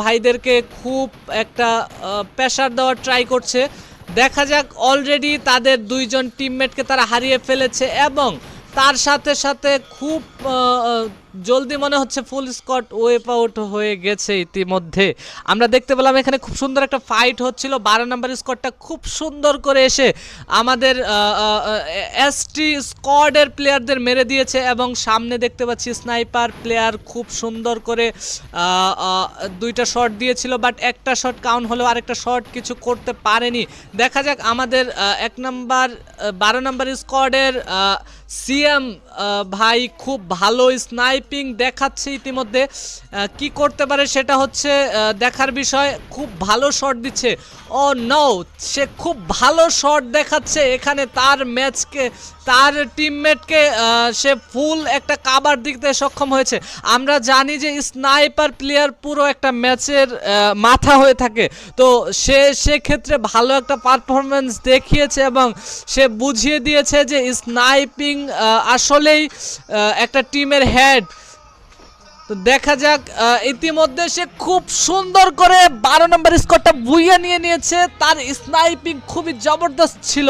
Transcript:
ভাইদেরকে খুব একটা প্রেসার দেওয়ার ট্রাই করছে। দেখা যাক, অলরেডি তাদের দুইজন টিমমেটকে তারা হারিয়ে ফেলেছে এবং তার সাথে সাথে খুব জলদি মনে হচ্ছে ফুল স্কট ওয়েপ আউট হয়ে গেছে ইতিমধ্যে। আমরা দেখতে পেলাম এখানে খুব সুন্দর একটা ফাইট হচ্ছিল। 12 নম্বর স্কোয়াডটা খুব সুন্দর করে এসে আমাদের এসটি স্কোয়াডের প্লেয়ারদের মেরে দিয়েছে এবং সামনে দেখতে পাচ্ছি স্নাইপার প্লেয়ার খুব সুন্দর করে দুইটা শট দিয়েছিল, বাট একটা শট কাউন্ট হলেও আরেকটা শট কিছু করতে পারেনি। দেখা যাক আমাদের 12 নম্বর স্কোয়াডের সিএম ভাই খুব ভালো স্নাইপিং দেখাচ্ছে ইতিমধ্যে। কি করতে পারে সেটা হচ্ছে দেখার বিষয়। খুব ভালো শট দিচ্ছে। ও নো, সে খুব ভালো শট দেখাচ্ছে এখানে তার ম্যাচকে, তার টিমমেটকে সে ফুল একটা কাভার দিতে সক্ষম হয়েছে। আমরা জানি যে স্নাইপার প্লেয়ার পুরো একটা ম্যাচের মাথা হয়ে থাকে, তো সে সেক্ষেত্রে ভালো একটা পারফরমেন্স দেখিয়েছে এবং সে বুঝিয়ে দিয়েছে যে স্নাইপিং আসলেই একটা টিমের হেড। তো দেখা যাক, ইতিমধ্যে সে খুব সুন্দর করে 12 নম্বর স্কোরটা বুইয়ে নিয়েছে। তার স্নাইপিং খুবই জবরদস্ত ছিল।